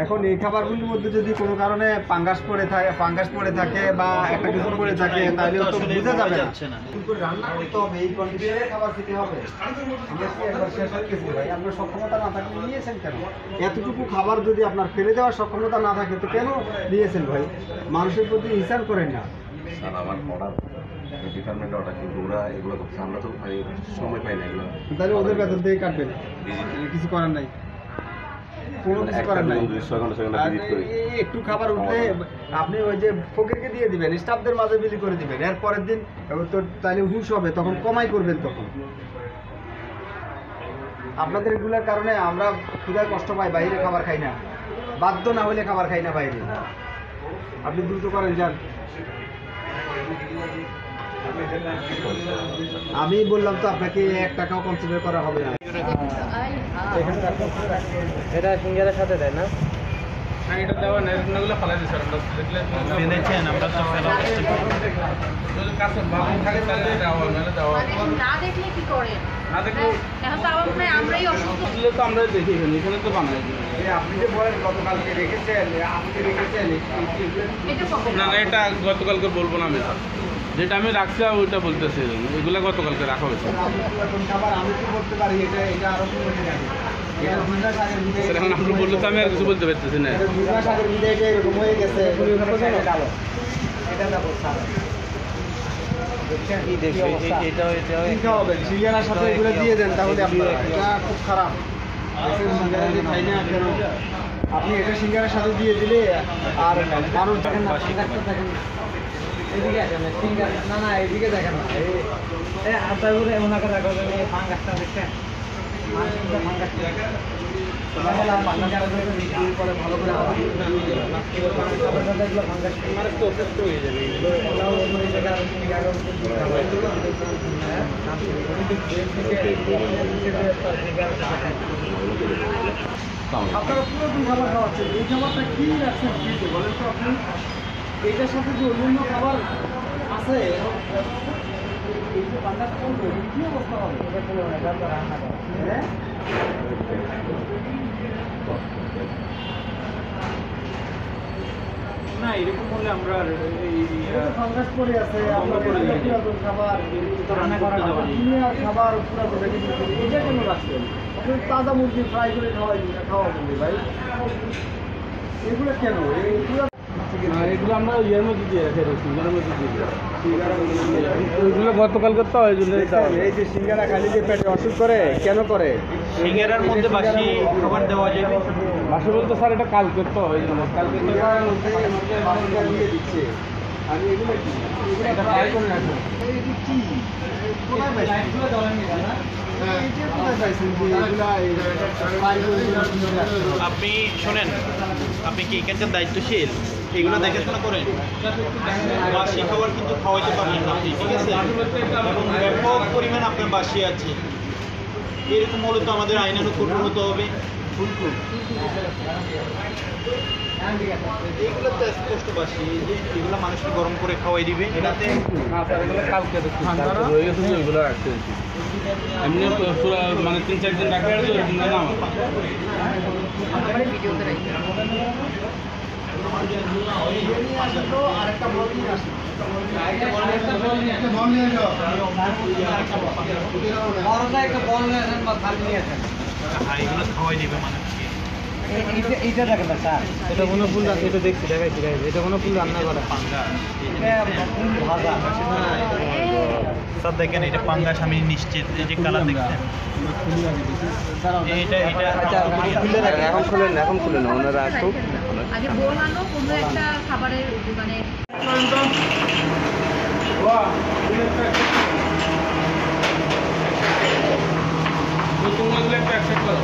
এখন এই খাবারগুলির মধ্যে যদি কোনো কারণে ফাঙ্গাস পড়ে থাকে বা একটা কিছু পড়ে থাকে তাহলে তো বোঝা যাবে না। কিন্তু রান্না করতে হবে, এই কন্ডিশনে খাবার খেতে হবে। আমরা কি একবার শেষ হয়ে গেছি ভাই? আপনার সক্ষমতা না থাকলে নিয়েছেন কেন? এতটুকু খাবার যদি আপনার ফেলে দেওয়ার সক্ষমতা না থাকে তো কেন নিয়েছেন ভাই? মানুষের প্রতি হিসাব করেন না। স্যার আমার অর্ডার ডিপার্টমেন্ট অর্ডার, কিন্তু ওরা এগুলো করছে, আমরা তো সময় পাই না এগুলো। তাহলে ওদের বেতন থেকে কাটবেন, কিছু করার নাই, কোনো কিছু করার নাই। একটু খাবার উঠলে আপনি ওই যে ফকিরকে দিয়ে দিবেন, স্টাফদের মাঝে বিলি করে দিবেন, এর পরের দিন তো তাহলে হুশ হবে, তখন কমাই করবেন। তখন আপনাদের এগুলোর কারণে আমরা ক্ষুধায় কষ্ট পাই, বাইরে খাবার খাই না, বাধ্য না হলে খাবার খাই না বাইরে। আপনি দ্রুত করেন, যান। আমি বললাম তো আপনাকে 1 টাকাও কনসিডার করা হবে না। এটা সিঙ্গারের সাথে দেয় না? এটা দেওয়া নেই, এগুলো ফালাই দিই স্যার। আমরা জেনেছেন আমরা তো ফেলা যদি কাছে ভালো থাকে তাহলে দেওয়া, নাহলে দেওয়া না দেখলে কি করে? না দেখলে এখন তো আমার মনে হয় আমরাই অসুস্থ। তো আমরা দেখি এখানে তো বানাই দিই। আপনি যে বলেন গতকালকে রেখেছেন, আপনি রেখেছেন, এটা কখন? না না, এটা গতকালকে বলবো না আমি, যেটা আমি রাখছি ওইটা বলতেছি, এগুলো গতকালকে রাখা হয়েছে। খাবার আমি কি করতে পারি? এটা আরো কমে যাবে। স্যার এখন আপনি বললে তো আমি আর কিছু বলতে পারতেছি না। এরকম হয়ে গেছে, এটা দেখো স্যার, কি দেখবে? এটাও সিঙ্গারার সাথে এগুলো দিয়ে দেন, তাহলে আপনারা, এটা খুব খারাপ। সিঙ্গারা যে খাই না কেন, আপনি এটা সিঙ্গারার সাথে দিয়ে দিলে আর মানুষ দেখেন না, দেখেন না, এদিকে আসেন না, সিঙ্গারা না না, এদিকে দেখেন না, এই আপনার উপরে এমন আকার রাখা যাবে, এই ফাঙ্গাসটা দেখছেন, ভালো করে আপনারা পুরোদিন খাবার খাওয়াচ্ছেন, এই খাবারটা কি রাখছেন ফ্রিজে বলেন তো আপনি? এইটার সাথে যে অন্যান্য খাবার আছে, এই যে বান্দাটা করবে, কি অবস্থা হবে? হ্যাঁ, না এরকম হলে আমরা ফাঙ্গাস পড়ে আছে, আপনার পুরাতন খাবার রান্না করা যাবে না। খাবার পুরাতন এটা কেন রাখছেন? আপনি তাজা মুরগি ফ্রাই করে খাওয়াবেন ভাই, এগুলো কেন? এগুলো আমরা ইয়ের মধ্যে দিয়ে রাখি, সিঙ্গারের মধ্যে দিয়ে ওইগুলো গতকালকে তো ওই জন্য এই যে সিঙ্গারা খালি যে পেটে অসুখ করে, কেন করে? সিঙ্গারার মধ্যে বাসি খাবার দেওয়া যাবে? বাসে বলতে স্যার এটা কালকে তো ওই জন্য কালকে তো দিয়ে দিচ্ছে। আমি এগুলো কি এটা ফ্রাই করে রাখবো। কি কোথায় পাইছেন? কোথায় পাইছেন যে এগুলা আপনি শোনেন, আপনি কি এখানকার দায়িত্বশীল? এগুলো দেখাশোনা করেন। বাসি খাবার কিন্তু খাওয়াইতে পারবেন না আপনি, ঠিক আছে? এবং ব্যাপক পরিমাণ আপনার বাসি আছে, এরকম হলে তো আমাদের আইনানুগ কঠোর হতে হবে। এইগুলো তো স্পষ্ট বাসি, যে এগুলো মানুষকে গরম করে খাওয়াই দিবে, এটাতে না স্যার এগুলো কালকে রয়ে গেছে তো ওইগুলো রাখতে এমনি মানে 3-4 দিন রাখা আছে না ভিডিওতে রাখি। আরেকটা বল নিয়ে আসি, এগুলো খাওয়াই দিবে মানুষকে। এইটা দেখেন না স্যার, এটা কোনো ফুল আছে, এটা দেখছি, দেখাইছি, এটা কোনো ফুল রান্না করা স্যার দেখেন, এটা পাঙ্গাস, আমি নিশ্চিত। এই যে কালার দেখছেন, এটা এখন খুলেন না, এখন খুলেন না, ওনারা আসুক। আগে বলানো কোনো একটা খাবারের দোকানে তোমাগুলো একটা অ্যাকসেপ্ট করো।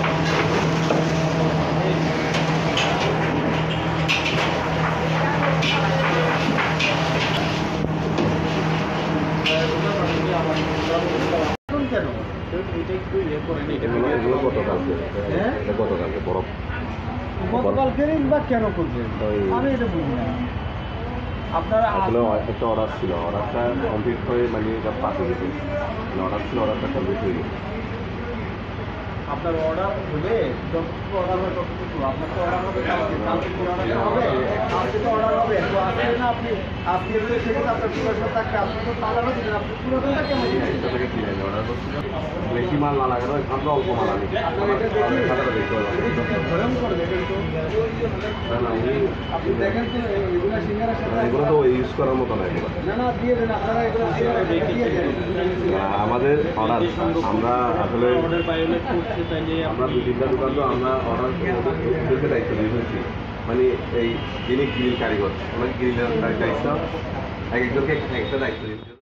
কেন? এগুলো গতকালকে, এটা গতকালকে বরফ গতকালকেরই বা কেন করবেন? আমি এটা বুঝি না। আপনারা আসলে একটা অর্ডার ছিল, অর্ডারটা কমপ্লিট হয়ে মানে এটা পাশে গেছে, অর্ডার ছিল, অর্ডারটা কমপ্লিট হয়ে গেছে। আপনার অর্ডার হলে যতটুকু অর্ডার হয় ততটুকু আপনার তো অর্ডার হবে কালকে কি অর্ডার হবে আজকে তো অর্ডার হবে তো আজকে না আপনি আজকে যদি সেক্ষেত্রে আপনার পুরো থাকবে আপনি তো পালানো দিলেন আপনি পুরোটা কেমন দিলেন এটা থেকে কিনে আনি অর্ডার করছি বেশি মাল না লাগানো আমরা অল্প মাল আনি ভরম করে দেখেন তো না না আপনি দেখেন তো এগুলো সিঙ্গারের সাথে এগুলো তো ইউজ করার মতো না এগুলো না দিয়ে দেন আপনারা এগুলো দিয়ে দেন আমাদের অর্ডার আমরা আসলে অর্ডার ভায়োলেট করছে তাইলে আমরা 2-3টা দোকান তো আমরা অর্ডার ওদেরকে দায়িত্ব দিয়ে ফেলছি মানে এই যিনি গ্রিল কারিগর ওনাকে গ্রিলের দায়িত্ব এক একজনকে একটা দায়িত্ব দিচ্ছি